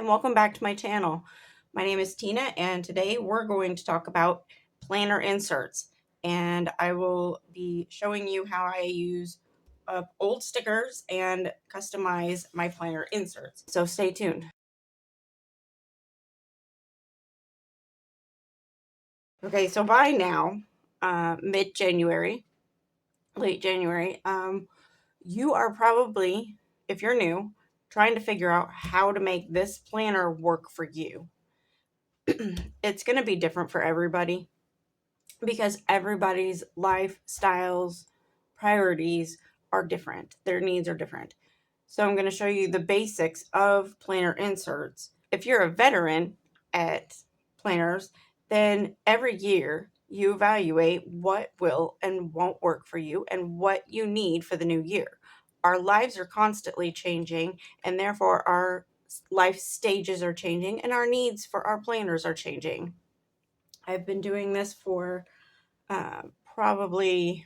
and welcome back to my channel. My name is Tina, and today we're going to talk about planner inserts. And I will be showing you how I use old stickers and customize my planner inserts. So stay tuned. Okay, so by now, mid-January, late January, you are probably, if you're new, trying to figure out how to make this planner work for you. It's going to be different for everybody because everybody's lifestyles, priorities are different. Their needs are different. So I'm going to show you the basics of planner inserts. If you're a veteran at planners, then every year you evaluate what will and won't work for you and what you need for the new year. Our lives are constantly changing, and therefore our life stages are changing and our needs for our planners are changing. I've been doing this for probably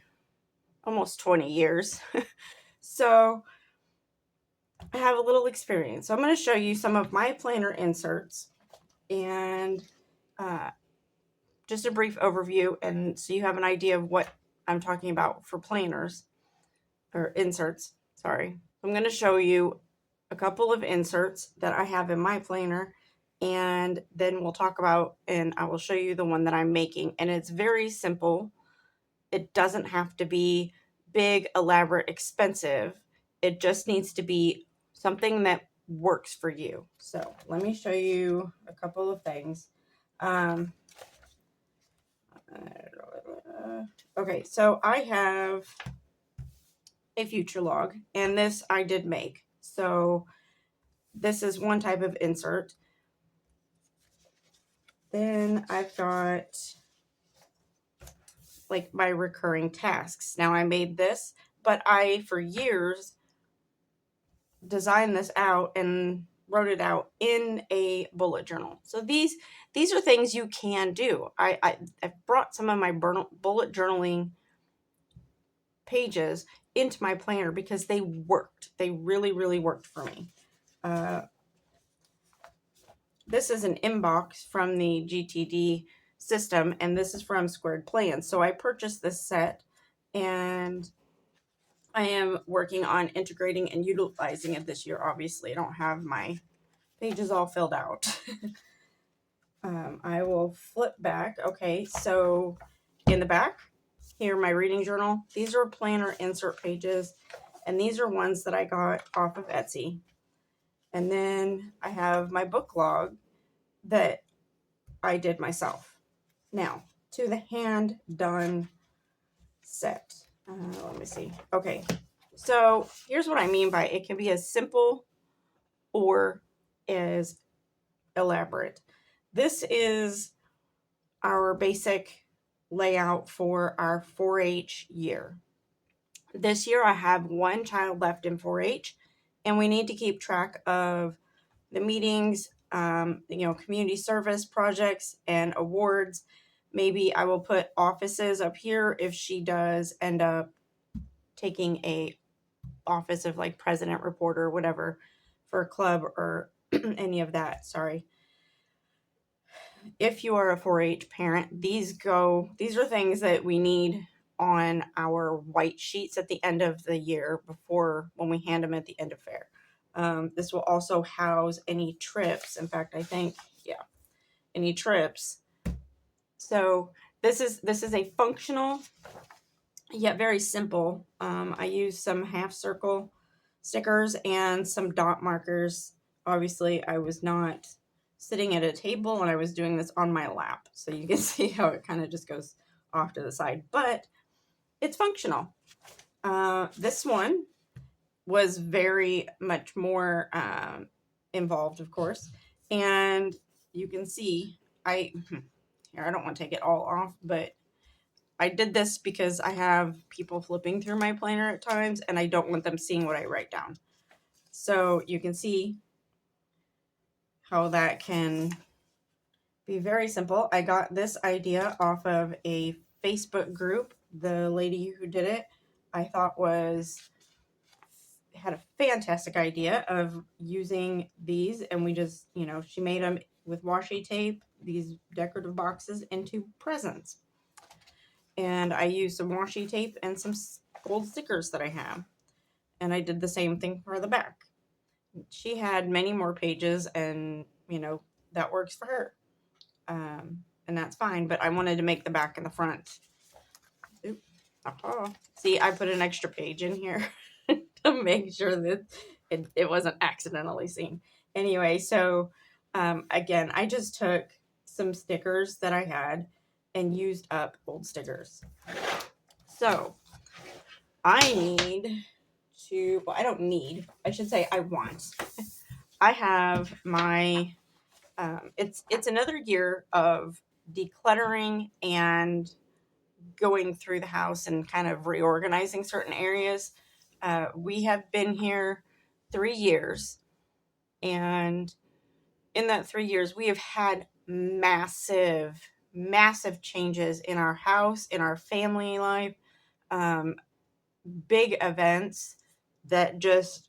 almost 20 years. So I have a little experience. So I'm going to show you some of my planner inserts and just a brief overview, and so you have an idea of what I'm talking about for planners or inserts. Sorry. I'm going to show you a couple of inserts that I have in my planner, and then we'll talk about, and I will show you the one that I'm making. And it's very simple. It doesn't have to be big, elaborate, expensive. It just needs to be something that works for you. So let me show you a couple of things. Okay, so I have a future log, and this I did make. So this is one type of insert. Then I've got like my recurring tasks. Now I made this, but I, for years, designed this out and wrote it out in a bullet journal. So these are things you can do. I've brought some of my bullet journaling pages into my planner because they worked. They really, really worked for me. This is an inbox from the GTD system, and this is from Squared Plans. So I purchased this set, and I am working on integrating and utilizing it this year. Obviously, I don't have my pages all filled out. I will flip back. Okay, so in the back, here, my reading journal. These are planner insert pages, and these are ones that I got off of Etsy. And then I have my book log that I did myself. Now, to the hand done set. Let me see. Okay, so here's what I mean by it can be as simple or as elaborate. This is our basic layout for our 4-H year. This year I have one child left in 4-H, and we need to keep track of the meetings, community service projects and awards. Maybe I will put offices up here if she does end up taking a office of like president, reporter, whatever, for a club or any of that. Sorry. If you are a 4-H parent, these are things that we need on our white sheets at the end of the year before when we hand them at the end of fair. This will also house any trips. In fact, I think, yeah, any trips. So this is a functional yet very simple. I use some half circle stickers and some dot markers. Obviously, I was not sitting at a table and I was doing this on my lap. So you can see how it kind of just goes off to the side, but it's functional. This one was very much more involved, of course. And you can see, here, I don't want to take it all off, but I did this because I have people flipping through my planner at times and I don't want them seeing what I write down. So you can see how that can be very simple. I got this idea off of a Facebook group. The lady who did it, I thought had a fantastic idea of using these, and we just, she made them with washi tape, these decorative boxes, into presents. And I used some washi tape and some gold stickers that I have. And I did the same thing for the back. She had many more pages, and, that works for her. And that's fine, but I wanted to make the back and the front. Oop. Uh-huh. See, I put an extra page in here to make sure that it wasn't accidentally seen. Anyway, so again, I just took some stickers that I had and used up old stickers. So I need to, well, I don't need, I should say I want. I have my, it's another year of decluttering and going through the house and kind of reorganizing certain areas. We have been here 3 years, and in that 3 years, we have had massive, massive changes in our house, in our family life, big events that just,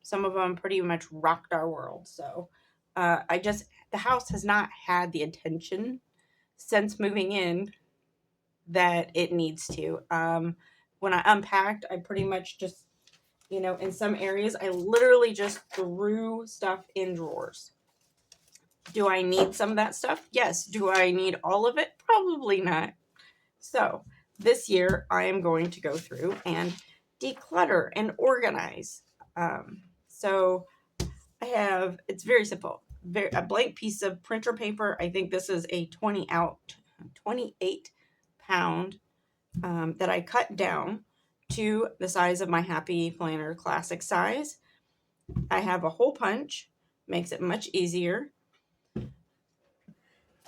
some of them pretty much rocked our world. So the house has not had the attention since moving in that it needs to. When I unpacked, I pretty much just, in some areas, I literally just threw stuff in drawers. Do I need some of that stuff? Yes. Do I need all of it? Probably not. So this year, I am going to go through and declutter and organize. So I have, it's very simple, a blank piece of printer paper. I think this is a 28 pound that I cut down to the size of my Happy Planner Classic size. I have a hole punch, makes it much easier.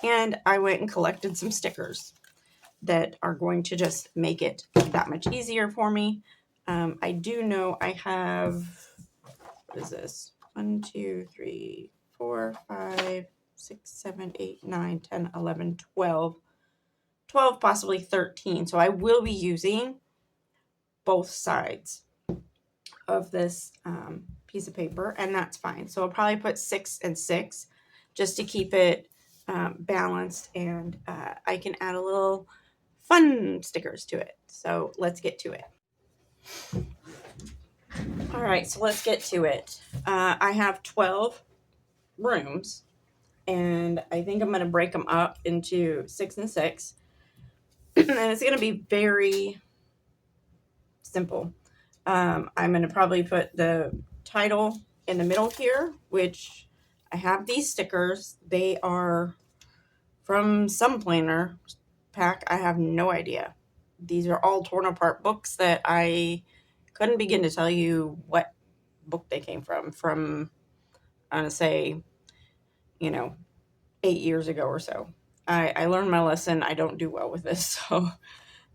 And I went and collected some stickers that are going to just make it that much easier for me. I do know I have, what is this? 1, 2, 3, 4, 5, 6, 7, 8, 9, 10, 11, 12, possibly 13. So I will be using both sides of this piece of paper, and that's fine. So I'll probably put 6 and 6 just to keep it balanced, and I can add a little fun stickers to it. So let's get to it. All right, so let's get to it. I have 12 rooms, and I think I'm going to break them up into 6 and 6. And it's going to be very simple. I'm going to probably put the title in the middle here, which I have these stickers. They are from some planner pack. I have no idea. These are all torn apart books that I couldn't begin to tell you what book they came from. I'm going to say, 8 years ago or so. I learned my lesson. I don't do well with this. So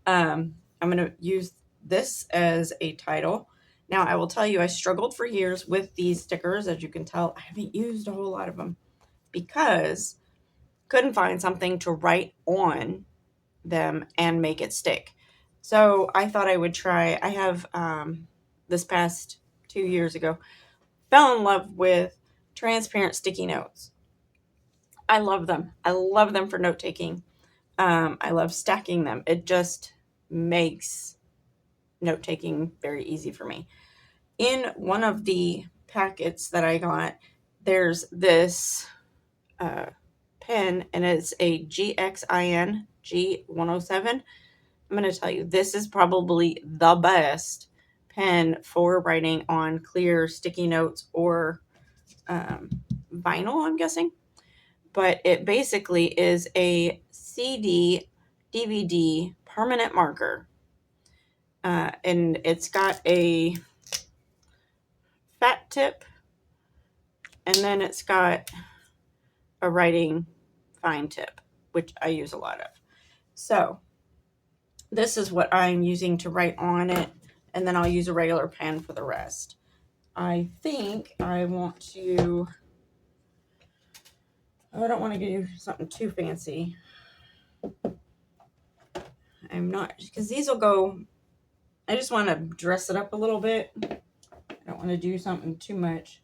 I'm going to use this as a title. Now, I will tell you, I struggled for years with these stickers. As you can tell, I haven't used a whole lot of them because couldn't find something to write on them and make it stick. So I thought I would try. I have this past 2 years ago fell in love with transparent sticky notes. I love them. I love them for note taking. I love stacking them. It just makes note taking very easy for me. In one of the packets that I got, there's this pen, and it's a GXIN G107. I'm going to tell you, this is probably the best pen for writing on clear sticky notes or vinyl, I'm guessing. But it basically is a CD, DVD permanent marker. And it's got a fat tip, and then it's got a writing fine tip, which I use a lot of. So this is what I'm using to write on it, and then I'll use a regular pen for the rest. I think I want to, I don't want to do something too fancy. I'm not, because these will go, I just want to dress it up a little bit. Don't want to do something too much.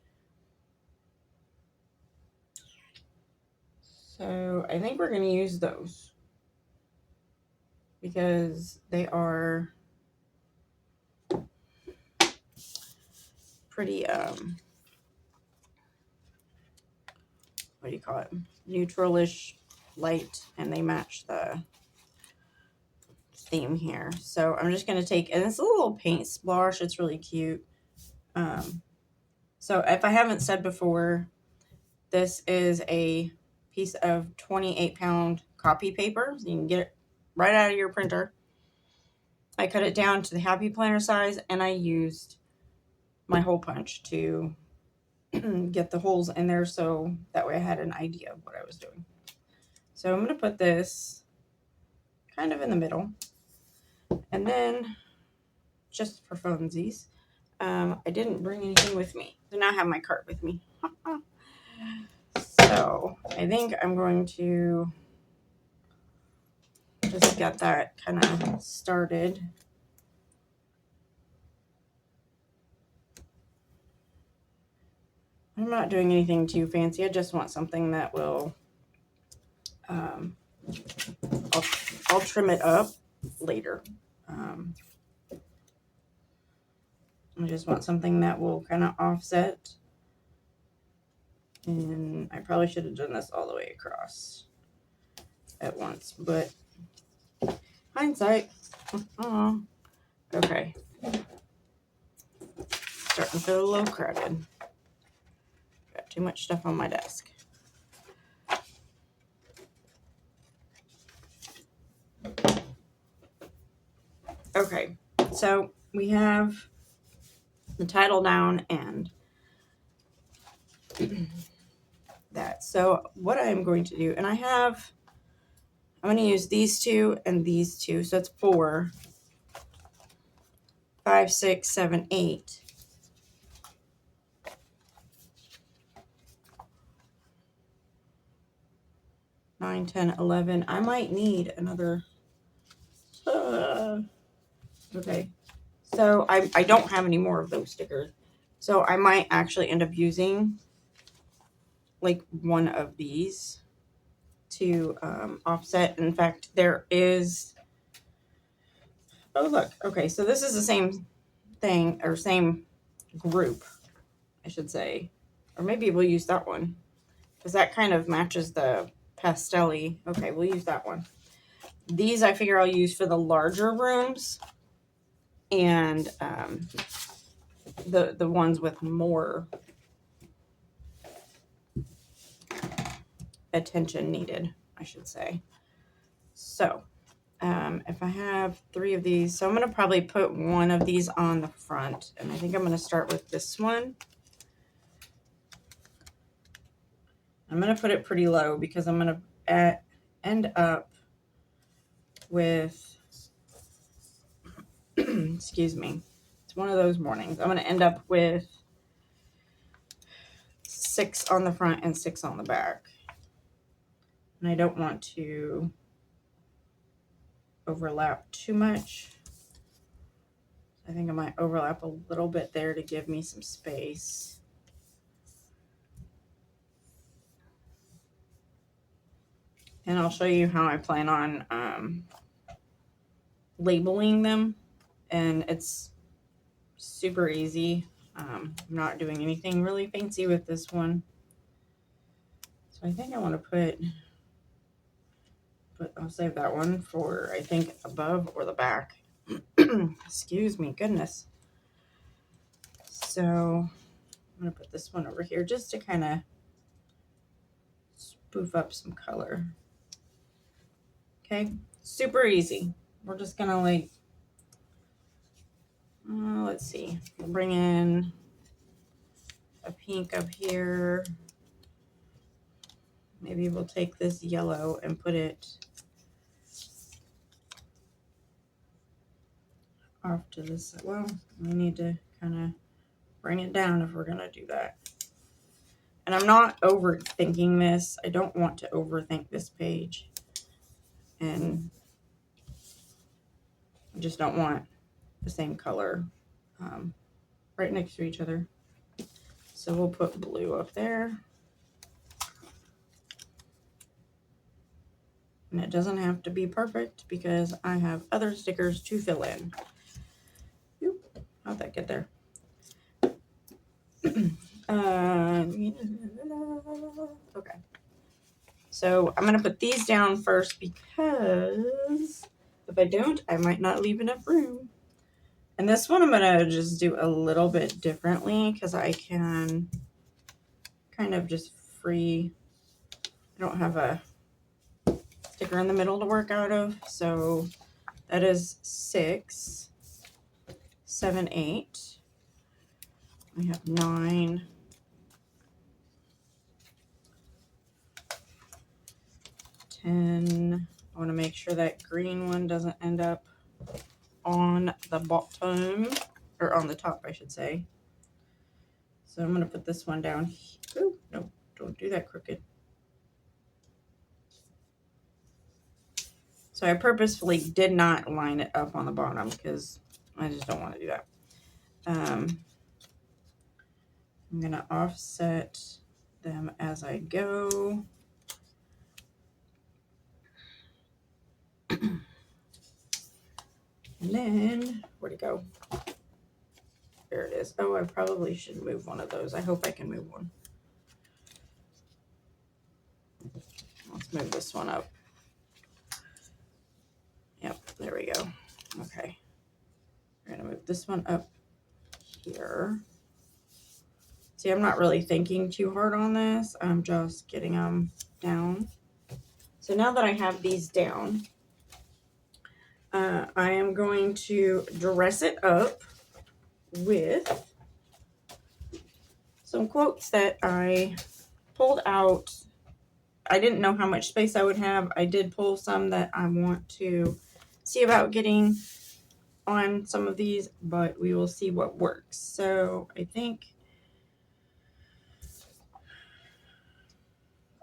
So I think we're going to use those because they are pretty, what do you call it? Neutralish light, and they match the theme here. So I'm just going to take, and it's a little paint splash. It's really cute. So if I haven't said before, this is a piece of 28-pound copy paper. So you can get it right out of your printer. I cut it down to the Happy Planner size, and I used my hole punch to get the holes in there so that way I had an idea of what I was doing. So I'm going to put this kind of in the middle. And then, just for funsies, I didn't bring anything with me. So now I have my cart with me. So I think I'm going to just get that kind of started. I'm not doing anything too fancy. I just want something that will, I'll trim it up later. I just want something that will kind of offset. And I probably should have done this all the way across at once, but hindsight. Okay. Starting to feel a little crowded. Got too much stuff on my desk. Okay, so we have the title down and that. So what I'm going to do, and I'm going to use these two and these two. So it's 4, 5, 6, 7, 8. Nine, 10, 11. I might need another. Okay. So I don't have any more of those stickers. So I might actually end up using like one of these to offset. In fact, there is. Oh, look. Okay. So this is the same thing, or same group, I should say. Or maybe we'll use that one because that kind of matches the pastel-y. Okay, we'll use that one. These I figure I'll use for the larger rooms and the ones with more attention needed, I should say. So if I have 3 of these, so I'm going to probably put one of these on the front, and I think I'm going to start with this one. I'm going to put it pretty low because I'm going to end up with, excuse me, it's one of those mornings. I'm going to end up with 6 on the front and 6 on the back. And I don't want to overlap too much. I think I might overlap a little bit there to give me some space. And I'll show you how I plan on labeling them. And it's super easy. I'm not doing anything really fancy with this one. So I think I want to but I'll save that one for, I think, above or the back. Excuse me, goodness. So I'm going to put this one over here just to kind of spoof up some color. Okay, super easy. We're just going to like, let's see, we'll bring in a pink up here. Maybe we'll take this yellow and put it off to this. Well, we need to kind of bring it down if we're going to do that. And I'm not overthinking this. I don't want to overthink this page. And I just don't want the same color right next to each other. So we'll put blue up there. And it doesn't have to be perfect because I have other stickers to fill in. Oop, how'd that get there? Okay. So I'm going to put these down first because if I don't, I might not leave enough room. And this one I'm going to just do a little bit differently because I can kind of just free. I don't have a sticker in the middle to work out of. So that is 6, 7, 8. We have 9. 10. I want to make sure that green one doesn't end up on the bottom, or on the top, I should say. So I'm going to put this one down. Oh, no, don't do that crooked. So I purposefully did not line it up on the bottom because I just don't want to do that. I'm going to offset them as I go. And then, where'd it go? There it is. Oh, I probably should move one of those. I hope I can move one. Let's move this one up. Yep, there we go. Okay. We're going to move this one up here. See, I'm not really thinking too hard on this. I'm just getting them down. So now that I have these down, I am going to dress it up with some quotes that I pulled out. I didn't know how much space I would have. I did pull some that I want to see about getting on some of these, but we will see what works. So I think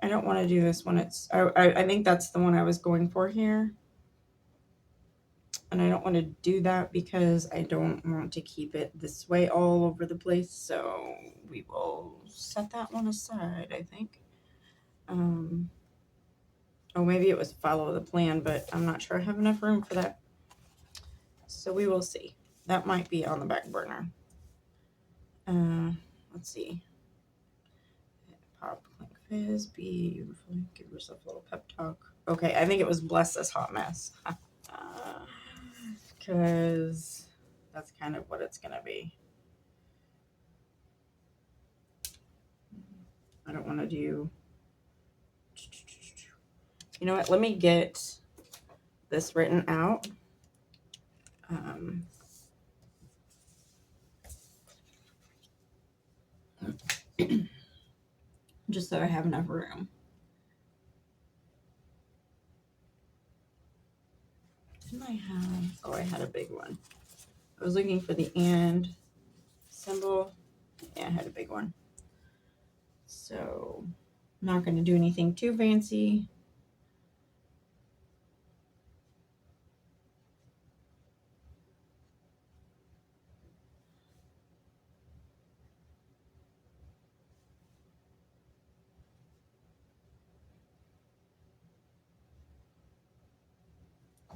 I don't want to do this one. I think that's the one I was going for here. And I don't want to do that because I don't want to keep it this way all over the place. So we will set that one aside, I think. Oh, maybe it was follow the plan, but I'm not sure I have enough room for that. So we will see. That might be on the back burner. Let's see. Pop, Clink, Fizz, beautiful. Give yourself a little pep talk. Okay, I think it was Bless This Hot Mess. Because that's kind of what it's going to be. I don't want to do... You know what? Let me get this written out. Just so I have enough room. Didn't I have... Oh, I had a big one. I was looking for the and symbol. Yeah, I had a big one. So I'm not going to do anything too fancy.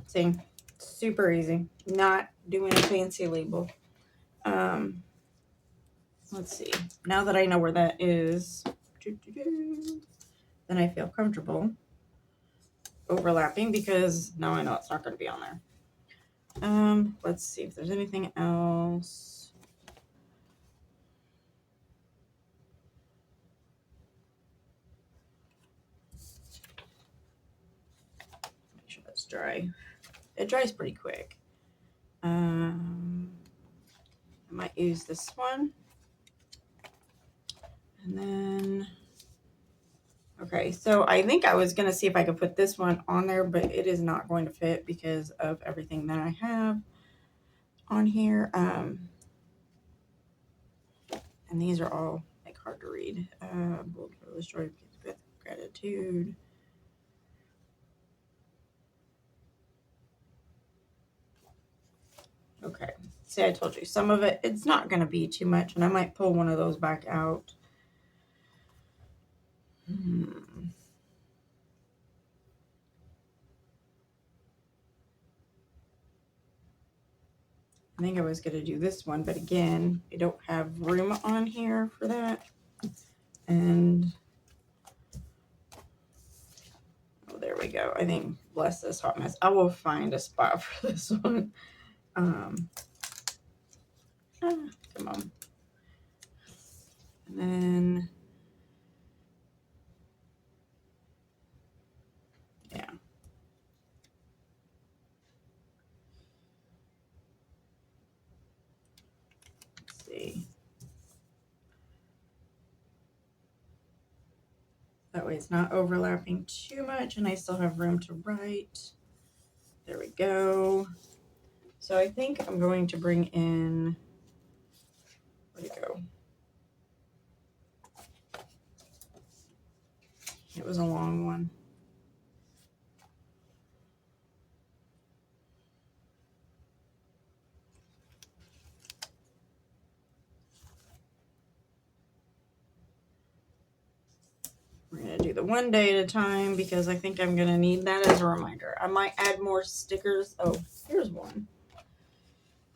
See, super easy. Not doing a fancy label. Let's see. Now that I know where that is, then I feel comfortable overlapping because now I know it's not going to be on there. Let's see if there's anything else. Make sure that's dry. It dries pretty quick. I might use this one. And then, okay, so I think I was going to see if I could put this one on there, but it is not going to fit because of everything that I have on here. And these are all like hard to read. Bold Fearless Joy with Gratitude. Okay, See, I told you, some of it, it's not going to be too much, and I might pull one of those back out. I think I was going to do this one, but again, I don't have room on here for that. And, oh, there we go. I think, bless this hot mess, I will find a spot for this one. Come on. And then, yeah. Let's see. That way it's not overlapping too much and I still have room to write. There we go. So I think I'm going to bring in, where'd it go? It was a long one. We're going to do the one day at a time because I think I'm going to need that as a reminder. I might add more stickers. Oh, here's one.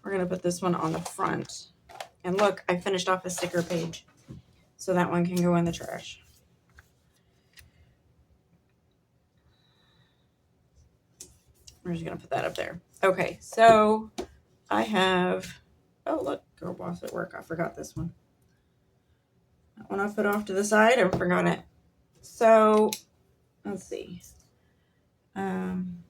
We're going to put this one on the front. And look, I finished off a sticker page. So that one can go in the trash. We're just going to put that up there. Okay, so I have, oh, look, Girl Boss at Work. I forgot this one. That one I put off to the side and forgot it. So, let's see. I'm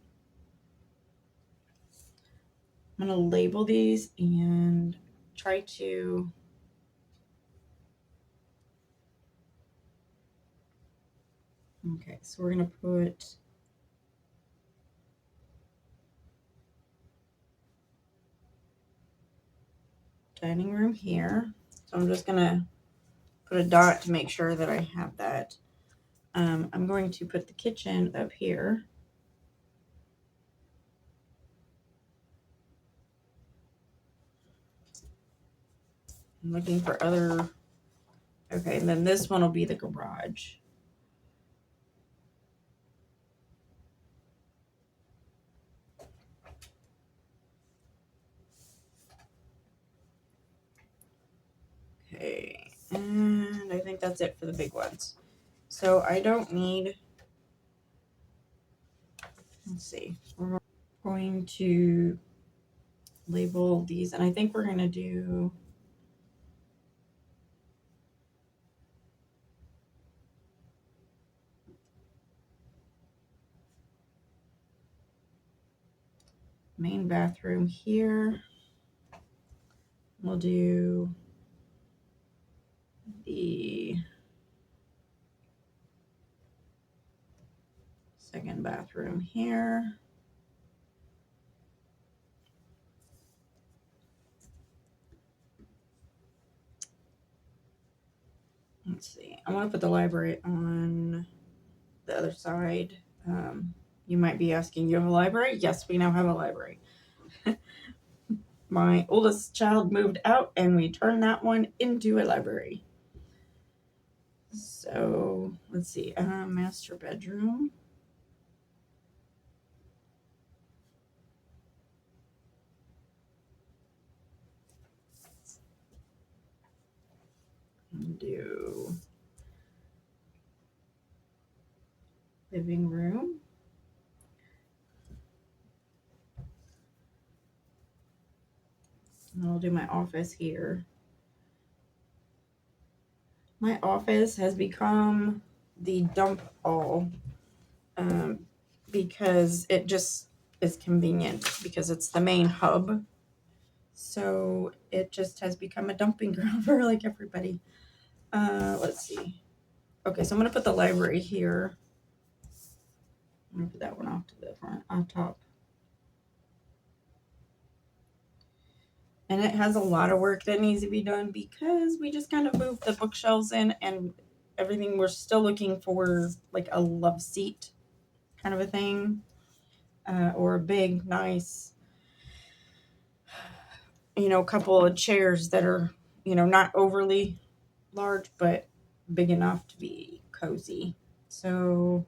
going to label these and try to okay, so we're going to put dining room here. So I'm just going to put a dot to make sure that I have that. I'm going to put the kitchen up here. I'm looking for other, okay, and then this one will be the garage. Okay, and I think that's it for the big ones. So I don't need, let's see, we're going to label these, and I think we're going to do main bathroom here. We'll do the second bathroom here. Let's see. I want to put the library on the other side. You might be asking, you have a library? Yes, we now have a library. My oldest child moved out and we turned that one into a library. So let's see, master bedroom. Do living room. And I'll do my office here. My office has become the dump all because it just is convenient because it's the main hub. So it just has become a dumping ground for like everybody. Let's see. Okay, so I'm going to put the library here. I'm going to put that one off to the front, on top. And it has a lot of work that needs to be done because we just kind of moved the bookshelves in and everything. We're still looking for like a love seat kind of a thing, or a big, nice, a couple of chairs that are, not overly large, but big enough to be cozy. So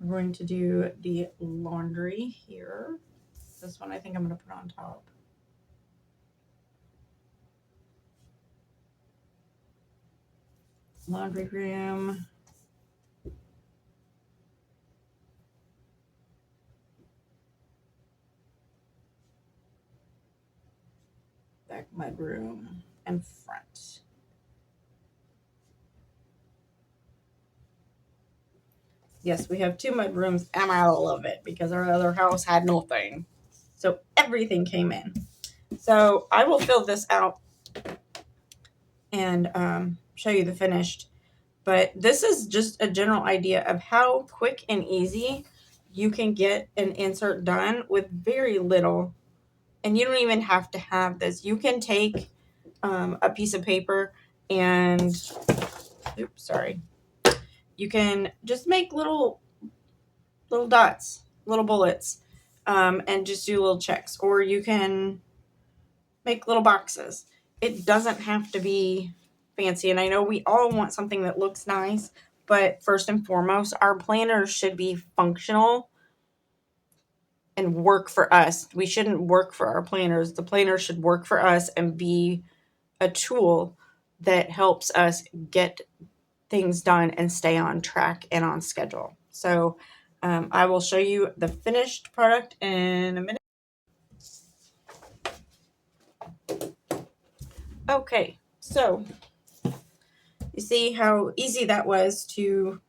we're going to do the laundry here. This one I think I'm going to put on top. Laundry room. Back mud room and front. Yes, we have 2 mud rooms, and I love it because our other house had nothing. So everything came in. So I will fill this out and show you the finished. But this is just a general idea of how quick and easy you can get an insert done with very little. And you don't even have to have this. You can take a piece of paper and, you can just make little dots, little bullets, and just do little checks. Or you can make little boxes. It doesn't have to be fancy. And I know we all want something that looks nice, but first and foremost, our planners should be functional and work for us. We shouldn't work for our planners. The planner should work for us and be a tool that helps us get things done and stay on track and on schedule. So I will show you the finished product in a minute. Okay, so you see how easy that was to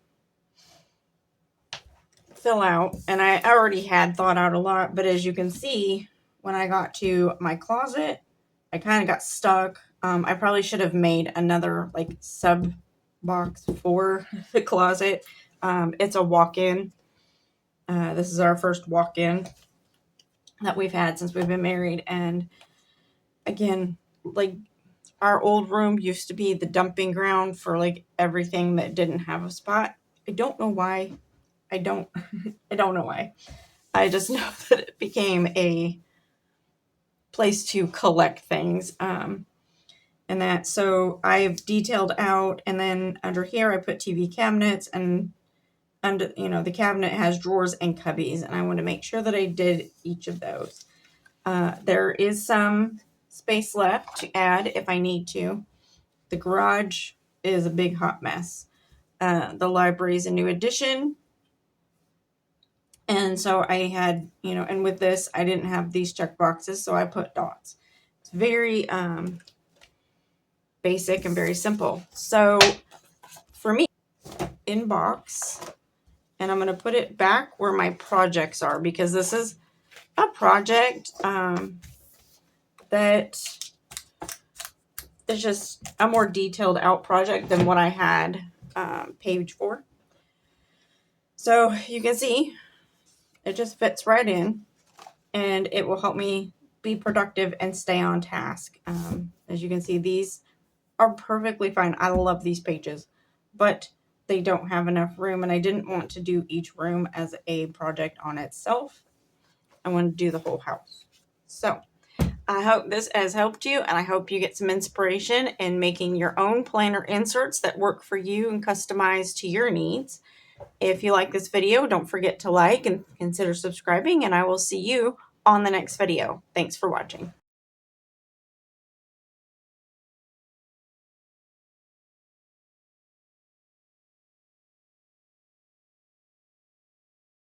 fill out, and I already had thought out a lot, but as you can see, when I got to my closet, I kind of got stuck. I probably should have made another like sub box for the closet. It's a walk-in. This is our first walk-in that we've had since we've been married, and again, like, our old room used to be the dumping ground for like everything that didn't have a spot. I don't know why. I don't know why. I just know that it became a place to collect things. And that, so I've detailed out, and then under here I put TV cabinets, and under, the cabinet has drawers and cubbies, and I want to make sure that I did each of those. There is some space left to add if I need to. The garage is a big hot mess. The library is a new addition. And so I had, and with this, I didn't have these check boxes, so I put dots. It's very basic and very simple. So for me, inbox, and I'm going to put it back where my projects are, because this is a project that is just a more detailed out project than what I had page for. So you can see it just fits right in, and it will help me be productive and stay on task. As you can see, these are perfectly fine. I love these pages, but they don't have enough room, and I didn't want to do each room as a project on itself. I want to do the whole house. So I hope this has helped you, and I hope you get some inspiration in making your own planner inserts that work for you and customized to your needs. If you like this video, don't forget to like and consider subscribing, and I will see you on the next video. Thanks for watching.